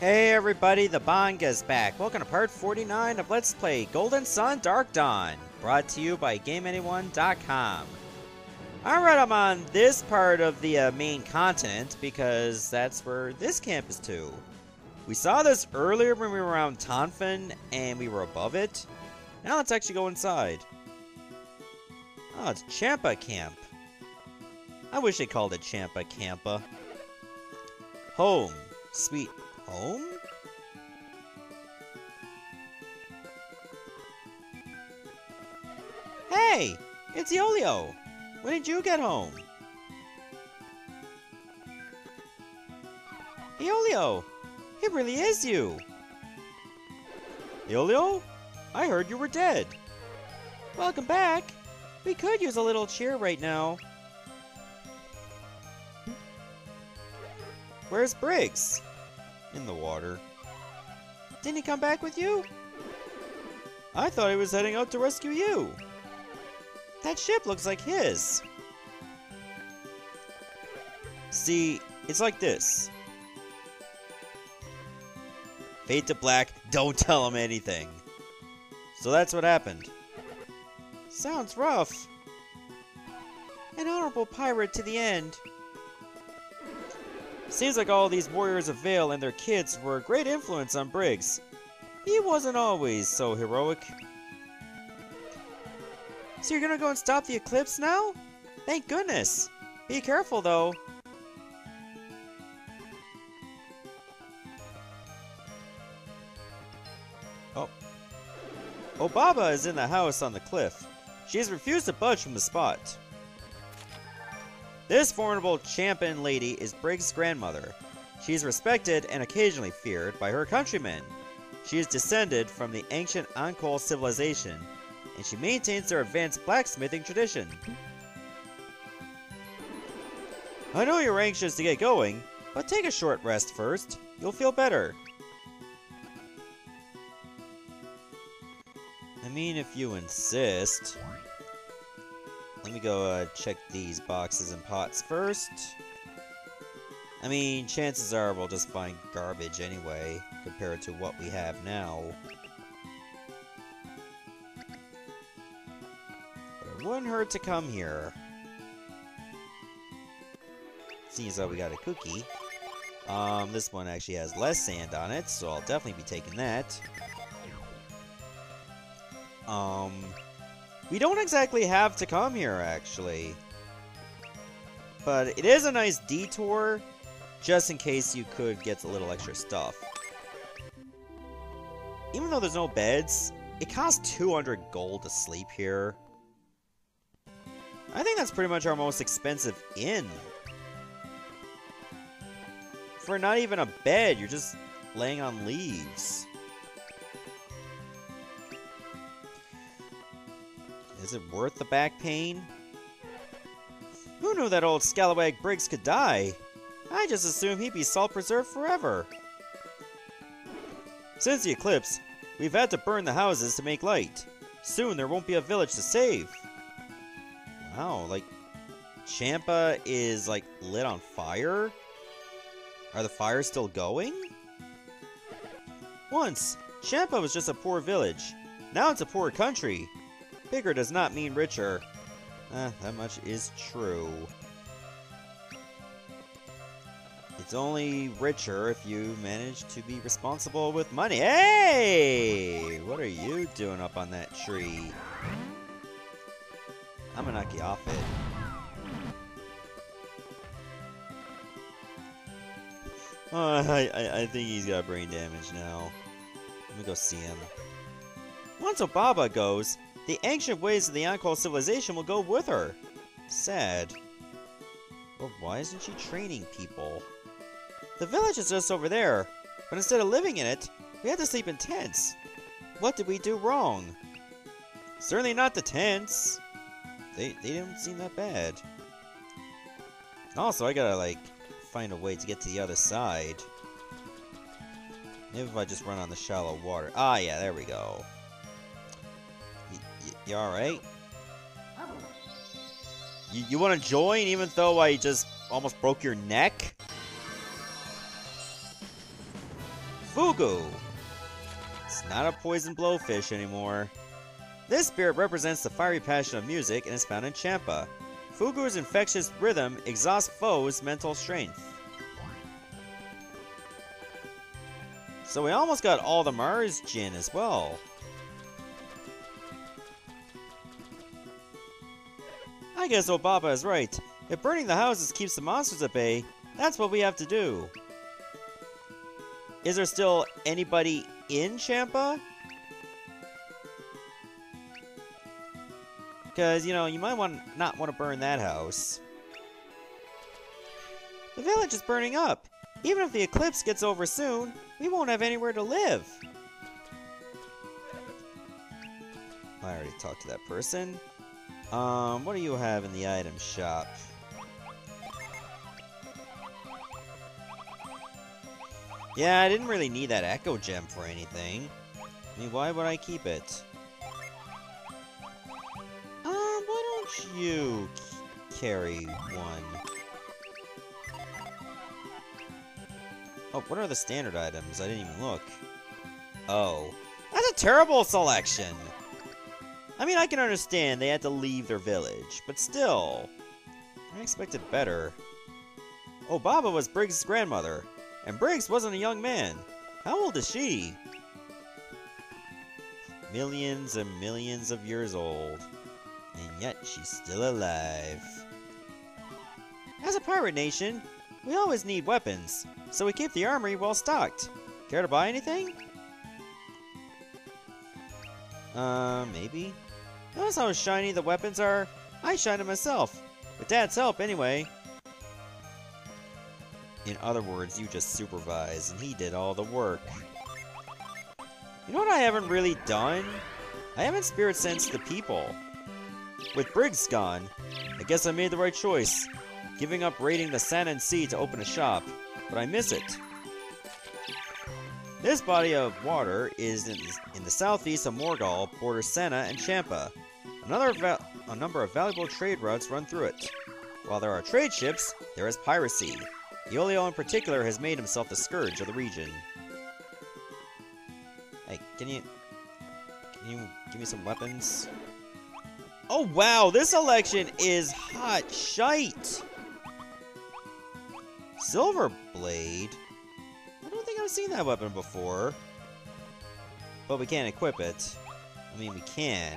Hey everybody, the Banga's back. Welcome to part 49 of Let's Play Golden Sun Dark Dawn, brought to you by GameAnyone.com. Alright, I'm on this part of the main continent because that's where this camp is to. We saw this earlier when we were around Tonfin and we were above it. Now let's actually go inside. Oh, it's Champa camp. I wish they called it Champa Campa. Home. Sweet home? Hey! It's Yolio! When did you get home? Yolio! It really is you! Yolio? I heard you were dead. Welcome back! We could use a little cheer right now. Where's Briggs? In the water. Didn't he come back with you? I thought he was heading out to rescue you. That ship looks like his. See, it's like this. Fade to black, don't tell him anything. So that's what happened. Sounds rough. An honorable pirate to the end. Seems like all these warriors of Vale and their kids were a great influence on Briggs. He wasn't always so heroic. So you're gonna go and stop the eclipse now? Thank goodness. Be careful though. Oh. Obaba is in the house on the cliff. She has refused to budge from the spot. This formidable champion lady is Briggs' grandmother. She is respected and occasionally feared by her countrymen. She is descended from the ancient Ankol civilization, and she maintains their advanced blacksmithing tradition. I know you're anxious to get going, but take a short rest first. You'll feel better. I mean, if you insist. Let me go check these boxes and pots first. I mean, chances are we'll just find garbage anyway, compared to what we have now. But it wouldn't hurt to come here. Seems like we got a cookie. This one actually has less sand on it, so I'll definitely be taking that. We don't exactly have to come here, actually. But it is a nice detour, just in case you could get a little extra stuff. Even though there's no beds, it costs 200 gold to sleep here. I think that's pretty much our most expensive inn. For not even a bed, you're just laying on leaves. Is it worth the back pain? Who knew that old scalawag Briggs could die? I just assumed he'd be salt-preserved forever. Since the eclipse, we've had to burn the houses to make light. Soon there won't be a village to save. Wow, like, Champa is, like, lit on fire? Are the fires still going? Once, Champa was just a poor village. Now it's a poor country. Bigger does not mean richer. That much is true. It's only richer if you manage to be responsible with money. Hey! What are you doing up on that tree? I'm gonna knock you off it. Oh, I think he's got brain damage now. Let me go see him. Once Obaba goes, the ancient ways of the Ankol civilization will go with her. Sad. Well, why isn't she training people? The village is just over there, but instead of living in it, we had to sleep in tents. What did we do wrong? Certainly not the tents. They didn't seem that bad. Also, I gotta, like, find a way to get to the other side. Maybe if I just run on the shallow water. Ah, yeah, there we go. You alright? You want to join even though I just almost broke your neck? Fugu! It's not a poison blowfish anymore. This spirit represents the fiery passion of music and is found in Champa. Fugu's infectious rhythm exhausts foes' mental strength. So we almost got all the Mars Djinn as well. I guess Obaba is right. If burning the houses keeps the monsters at bay, that's what we have to do. Is there still anybody in Champa? Because, you know, you might not want to burn that house. The village is burning up. Even if the eclipse gets over soon, we won't have anywhere to live. I already talked to that person. What do you have in the item shop? Yeah, I didn't really need that Echo Gem for anything. I mean, why would I keep it? Why don't you carry one? Oh, what are the standard items? I didn't even look. Oh. That's a terrible selection! I mean, I can understand they had to leave their village, but still. I expected better. Oh, Baba was Briggs' grandmother, and Briggs wasn't a young man. How old is she? Millions and millions of years old. And yet she's still alive. As a pirate nation, we always need weapons, so we keep the armory well stocked. Care to buy anything? Maybe? Notice how shiny the weapons are? I shined them myself. With Dad's help, anyway. In other words, you just supervised, and he did all the work. You know what I haven't really done? I haven't spirit sensed the people. With Briggs gone, I guess I made the right choice, giving up raiding the Sand and Sea to open a shop, but I miss it. This body of water is in the southeast of Morgal, borders Sana and Champa. A number of valuable trade routes run through it. While there are trade ships, there is piracy. Iolio in particular has made himself the scourge of the region. Hey, can you give me some weapons? Oh wow, this election is hot shite! Silver Blade? I don't think I've seen that weapon before. But we can't equip it. I mean, we can,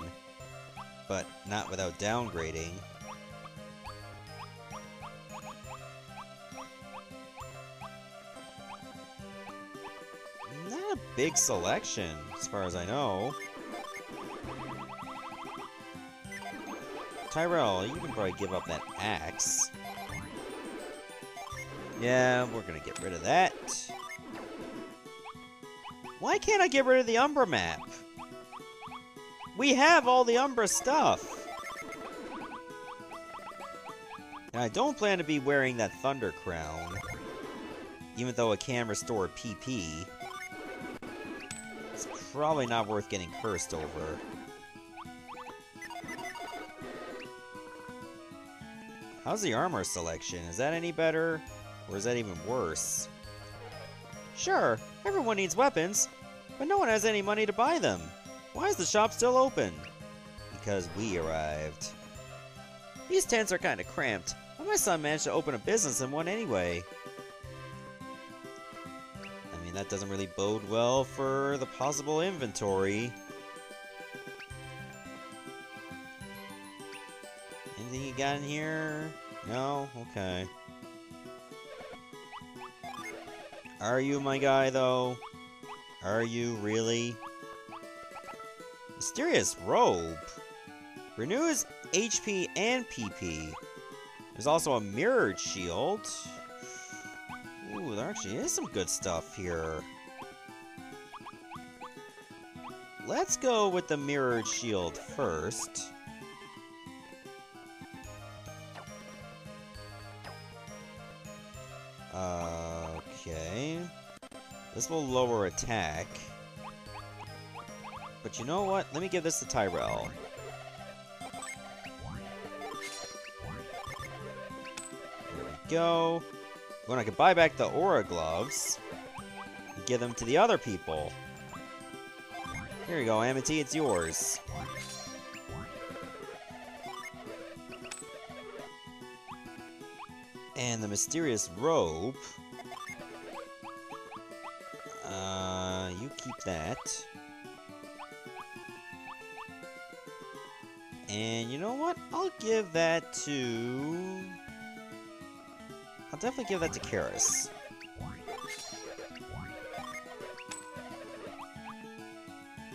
but not without downgrading. Not a big selection, as far as I know. Tyrell, you can probably give up that axe. Yeah, we're gonna get rid of that. Why can't I get rid of the Umbra map? We have all the Umbra stuff. And I don't plan to be wearing that Thunder Crown, even though it can restore PP. It's probably not worth getting cursed over. How's the armor selection? Is that any better? Or is that even worse? Sure, everyone needs weapons, but no one has any money to buy them. Why is the shop still open? Because we arrived. These tents are kind of cramped, but my son managed to open a business in one anyway. I mean, that doesn't really bode well for the possible inventory. Anything you got in here? No? Okay. Are you my guy, though? Are you really? Mysterious Robe. Renews HP and PP. There's also a Mirrored Shield. Ooh, there actually is some good stuff here. Let's go with the Mirrored Shield first. Okay. This will lower attack. But you know what? Let me give this to Tyrell. There we go. When I can buy back the Aura Gloves, give them to the other people. Here you go, Amity, it's yours. And the mysterious robe. You keep that. And you know what? I'll give that to... I'll definitely give that to Karis.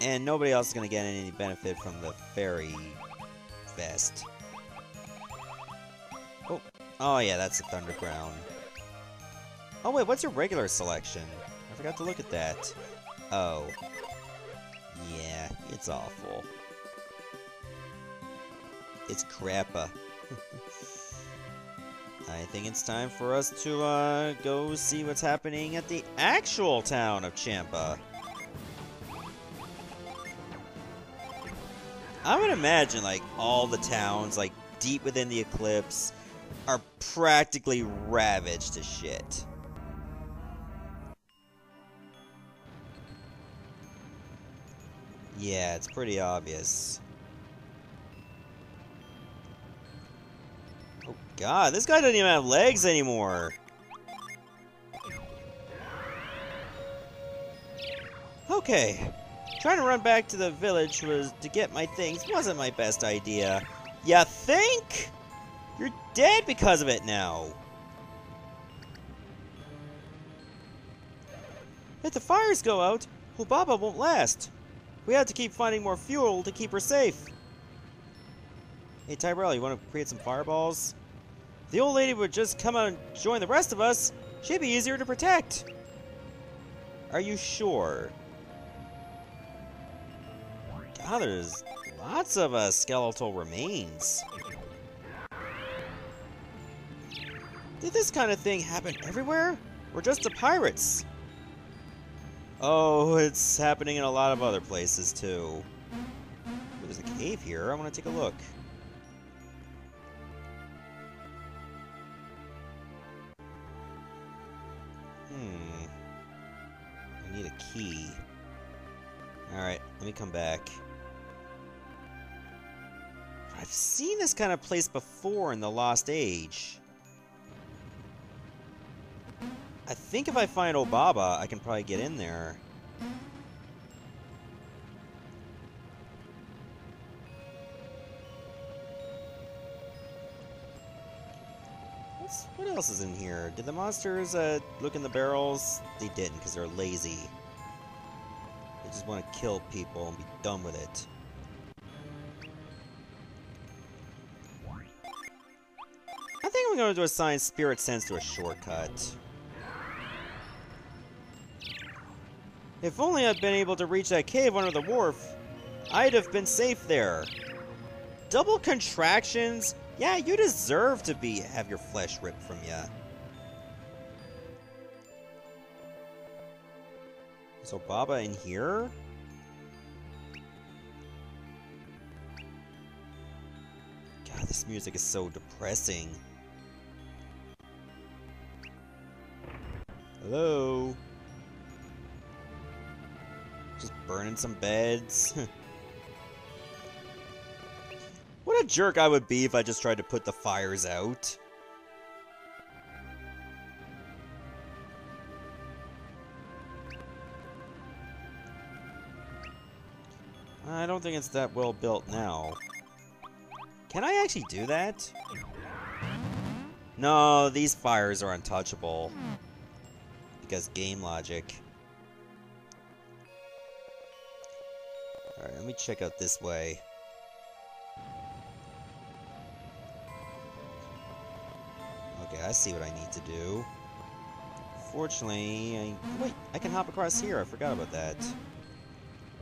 And nobody else is going to get any benefit from the fairy vest. Oh. Oh yeah, that's the Thunder Crown. Oh wait, what's your regular selection? I forgot to look at that. Oh. Yeah, it's awful. It's crappa. I think it's time for us to go see what's happening at the actual town of Champa. I would imagine, like, all the towns, like, deep within the Eclipse are practically ravaged to shit. Yeah, it's pretty obvious. Oh god, this guy doesn't even have legs anymore! Okay. Trying to run back to the village to get my things wasn't my best idea. Ya think? You're dead because of it now. If the fires go out, Humbaba won't last. We have to keep finding more fuel to keep her safe. Hey Tyrell, you want to create some fireballs? If the old lady would just come out and join the rest of us, she'd be easier to protect. Are you sure? God, there's lots of skeletal remains. Did this kind of thing happen everywhere? Or just to pirates? Oh, it's happening in a lot of other places too. There's a cave here. I want to take a look. I need a key. Alright, let me come back. I've seen this kind of place before in the Lost Age. I think if I find Humbaba, I can probably get in there. What else is in here? Did the monsters look in the barrels? They didn't, because they're lazy. They just want to kill people and be done with it. I think I'm going to assign Spirit Sense to a shortcut. If only I'd been able to reach that cave under the wharf, I'd have been safe there. Double contractions? Yeah, you deserve to have your flesh ripped from you. Is Humbaba in here? God, this music is so depressing. Hello? Just burning some beds. What a jerk I would be if I just tried to put the fires out. I don't think it's that well built now. Can I actually do that? No, these fires are untouchable. Because game logic. Alright, let me check out this way. Okay, I see what I need to do. Fortunately, wait, I can hop across here. I forgot about that.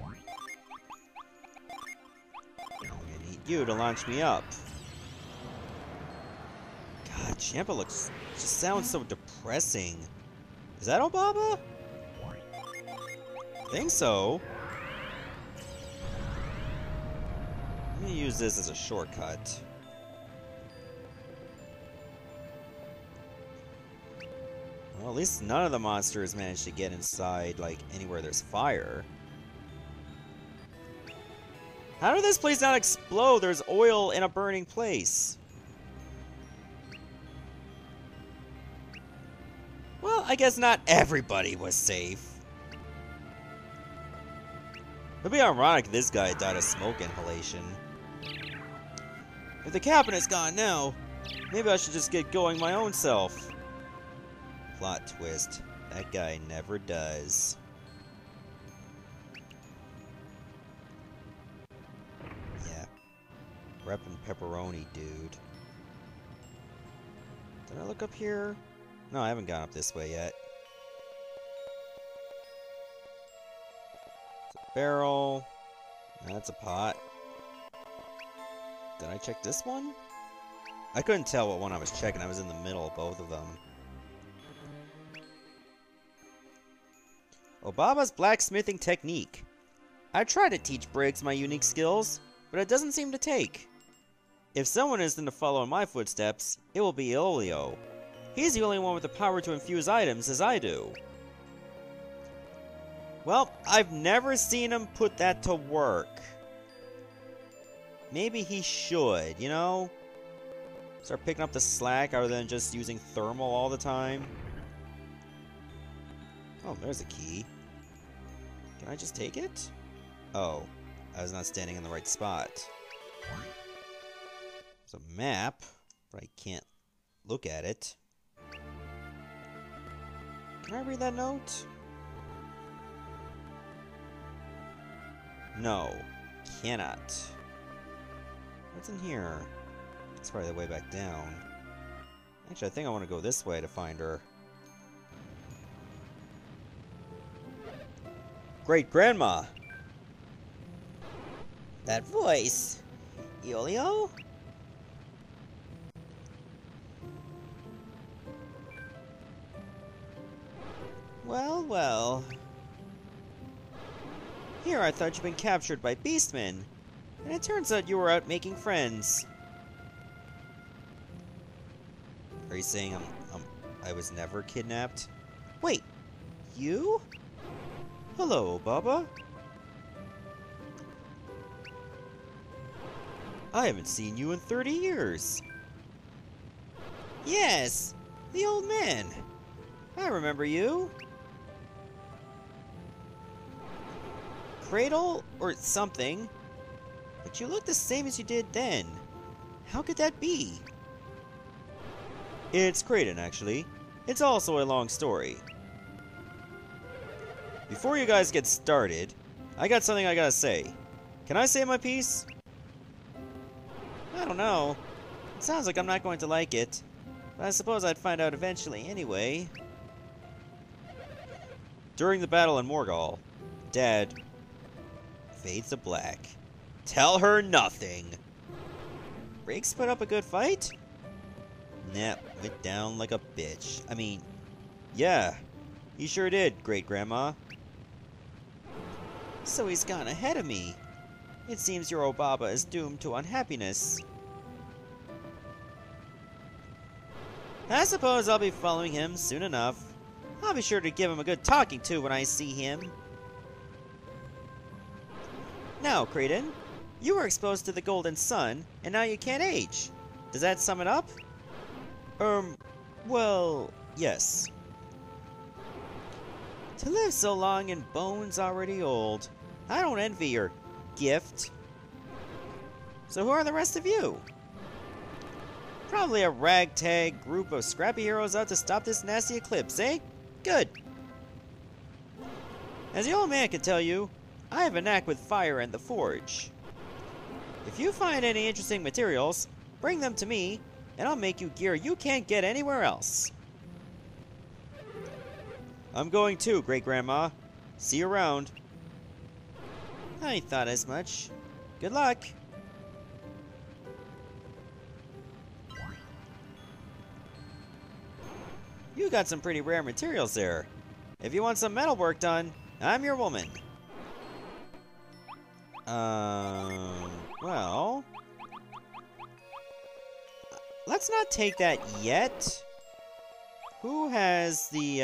I'm gonna need you to launch me up. God, Champa just sounds so depressing. Is that Humbaba? I think so. Let me use this as a Well, at least none of the monsters managed to get inside, like, anywhere there's fire. How did this place not explode? There's oil in a burning place. Well, I guess not everybody was safe. It'd be ironic if this guy died of smoke inhalation. If the cabinet's gone now, maybe I should just get going my own self. Plot twist. That guy never does. Yeah. Reppin' pepperoni, dude. Did I look up here? No, I haven't gone up this way yet. It's a barrel. That's a pot. Did I check this one? I couldn't tell what one I was checking. I was in the middle of both of them. Obaba's blacksmithing technique. I tried to teach Briggs my unique skills, but it doesn't seem to take. If someone is to follow in my footsteps, it will be Iolio. He's the only one with the power to infuse items as I do. Well, I've never seen him put that to work. Maybe he should, you know? Start picking up the slack rather than just using thermal all the time. Oh, there's a key. Can I just take it? Oh, I was not standing in the right spot. There's a map, but I can't look at it. Can I read that note? No, cannot. What's in here? It's probably the way back down. Actually, I think I want to go this way to find her. Great Grandma! That voice! Iolio? Well, well. Here I thought you'd been captured by beastmen, and it turns out you were out making friends. Are you saying I was never kidnapped? Wait, you? Hello, Baba. I haven't seen you in 30 years. Yes, the old man. I remember you. Cradle or something. But you look the same as you did then. How could that be? It's Kraden, actually. It's also a long story. Before you guys get started, I got something I gotta say. Can I say my piece? I don't know. It sounds like I'm not going to like it. But I suppose I'd find out eventually anyway. During the battle in Morgul, Dad fades to black. Tell her nothing. Briggs put up a good fight? Nah, went down like a bitch. I mean, yeah, he sure did, Great Grandma. So he's gone ahead of me. It seems your Obaba is doomed to unhappiness. I suppose I'll be following him soon enough. I'll be sure to give him a good talking to when I see him. Now, Kraden, you were exposed to the golden sun, and now you can't age. Does that sum it up? Well, yes. To live so long in bones already old. I don't envy your gift. So who are the rest of you? Probably a ragtag group of scrappy heroes out to stop this nasty eclipse, eh? Good. As the old man can tell you, I have a knack with fire and the forge. If you find any interesting materials, bring them to me, and I'll make you gear you can't get anywhere else. I'm going too, Great Grandma. See you around. I thought as much. Good luck. You got some pretty rare materials there. If you want some metal work done, I'm your woman. Well... let's not take that yet. Who has the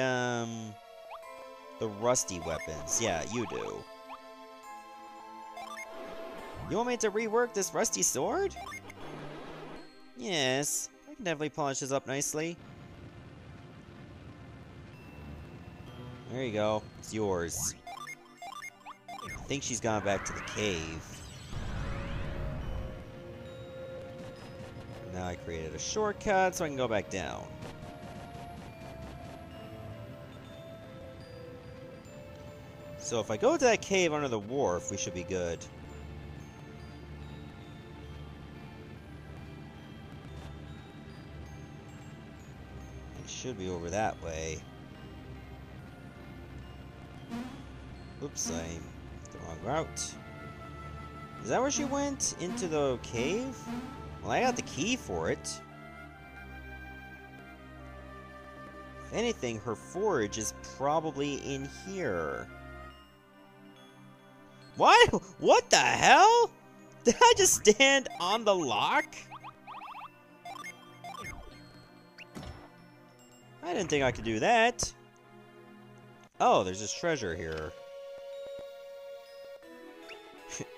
rusty weapons? Yeah, you do. You want me to rework this rusty sword? Yes, I can definitely polish this up nicely. There you go. It's yours. I think she's gone back to the cave. Now I created a shortcut so I can go back down. So if I go to that cave under the wharf, we should be good. It should be over that way. Oops, I'm the wrong route. Is that where she went? Into the cave? Well, I got the key for it. If anything, her forge is probably in here. What? What the hell? Did I just stand on the lock? I didn't think I could do that. Oh, there's this treasure here.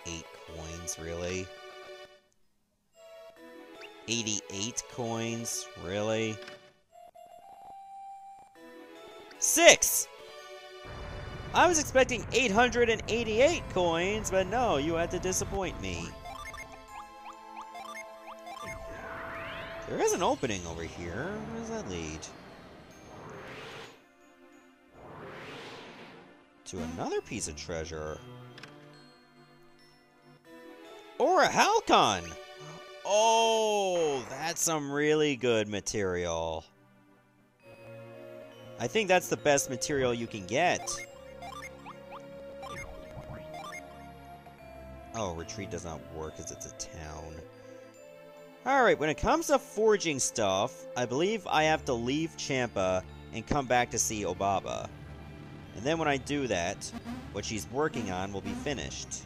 8 coins, really? 88 coins, really? 6! I was expecting 888 coins, but no, you had to disappoint me. There is an opening over here. Where does that lead? To another piece of treasure. Or a halcon! Oh, that's some really good material. I think that's the best material you can get. Oh, retreat does not work because it's a town. Alright, when it comes to forging stuff, I believe I have to leave Champa and come back to see Obaba. And then when I do that, what she's working on will be finished.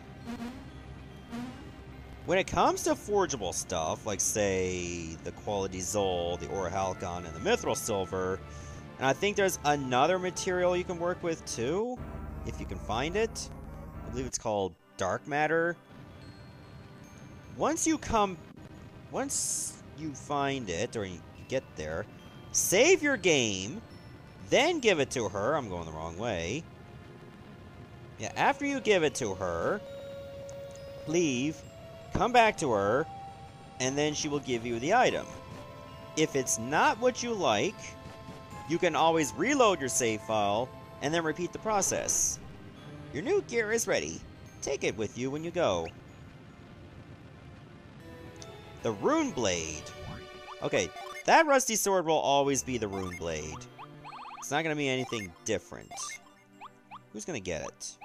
When it comes to forgeable stuff, like say the Quality Zol, the Orhalcon, and the Mithril Silver, and I think there's another material you can work with too, if you can find it. I believe it's called Dark Matter. Once you find it, or you get there, save your game, then give it to her. I'm going the wrong way. Yeah, after you give it to her, leave, come back to her, and then she will give you the item. If it's not what you like, you can always reload your save file, and then repeat the process. Your new gear is ready. Take it with you when you go. The Rune Blade. Okay, that rusty sword will always be the Rune Blade. It's not going to be anything different. Who's going to get it?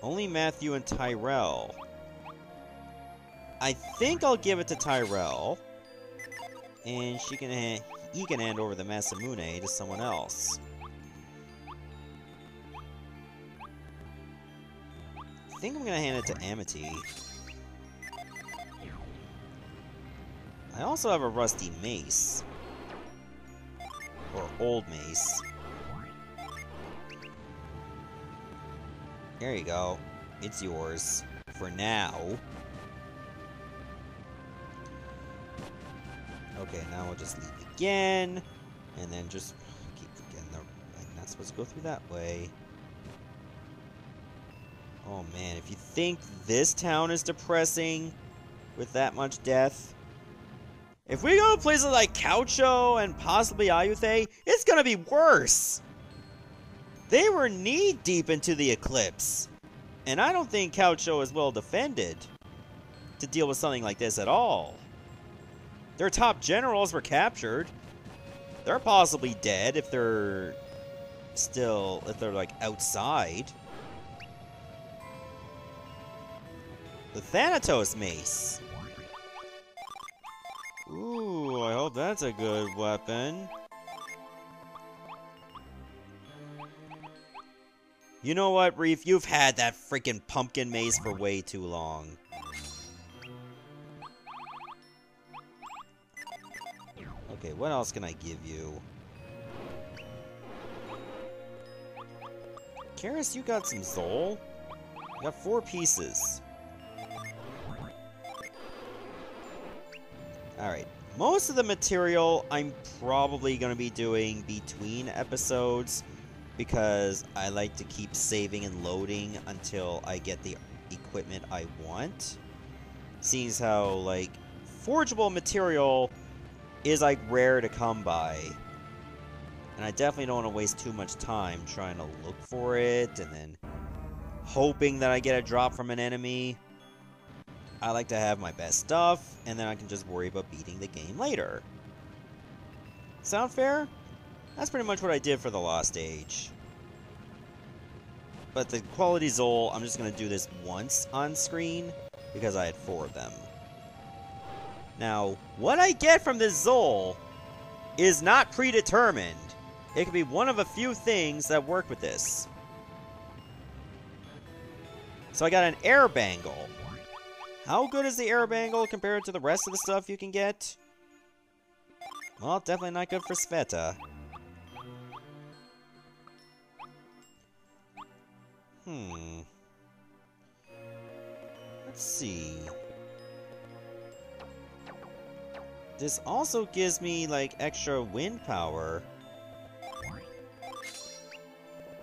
Only Matthew and Tyrell. I think I'll give it to Tyrell. And he can hand over the Masamune to someone else. I think I'm going to hand it to Amity. I also have a rusty mace. Or old mace. There you go. It's yours. For now. Okay, now we'll just leave again. And then just keep forgetting I'm not supposed to go through that way. Oh man, if you think this town is depressing with that much death, if we go to places like Caucho and possibly Ayuthe, it's gonna be worse. They were knee-deep into the Eclipse, and I don't think Caucho is well defended to deal with something like this at all. Their top generals were captured. They're possibly dead if they're like outside. The Thanatos Mace. Ooh, I hope that's a good weapon. You know what, Reef? You've had that freaking pumpkin mace for way too long. Okay, what else can I give you? Karis, you got some Zol? You got 4 pieces. Alright. Most of the material I'm probably going to be doing between episodes because I like to keep saving and loading until I get the equipment I want. Seeing as how, like, forgeable material is, like, rare to come by. And I definitely don't want to waste too much time trying to look for it and then hoping that I get a drop from an enemy. I like to have my best stuff, and then I can just worry about beating the game later. Sound fair? That's pretty much what I did for the Lost Age. But the quality Zol, I'm just going to do this once on screen, because I had 4 of them. Now, what I get from this Zol is not predetermined. It could be one of a few things that work with this. So I got an air bangle. How good is the air bangle compared to the rest of the stuff you can get? Well, definitely not good for Sveta. Let's see. This also gives me, like, extra wind power.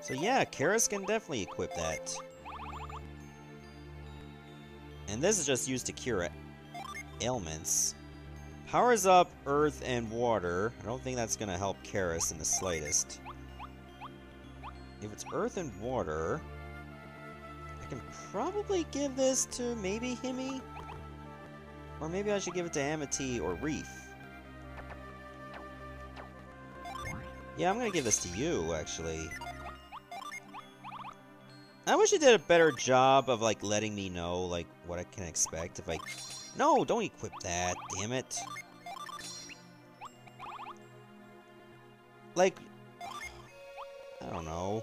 So yeah, Karis can definitely equip that. And this is just used to cure ailments. Powers up earth and water. I don't think that's going to help Karis in the slightest. If it's earth and water, I can probably give this to maybe Himi? Or maybe I should give it to Amity or Reef. Yeah, I'm going to give this to you, actually. I wish it did a better job of, like, letting me know, like, what I can expect if I... No, don't equip that, damn it. Like, I don't know.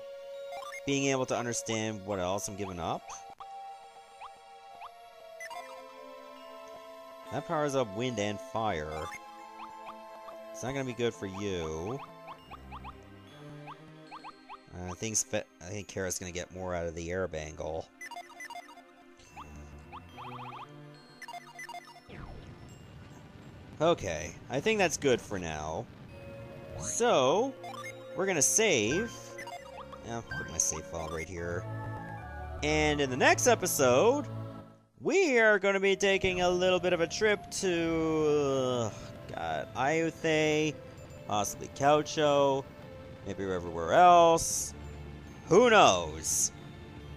Being able to understand what else I'm giving up. That powers up wind and fire. It's not gonna be good for you. I think Kara's gonna get more out of the air bangle. Okay, I think that's good for now. So, we're gonna save. I'll put my save file right here. And in the next episode, we are going to be taking a little bit of a trip to... Iothe, possibly Caucho, maybe everywhere else. Who knows?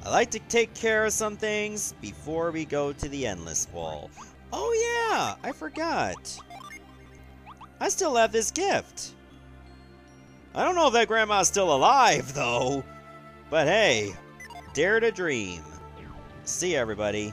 I like to take care of some things before we go to the Endless Wall. Oh yeah, I forgot. I still have this gift. I don't know if that grandma's still alive, though. But hey, dare to dream. See ya, everybody.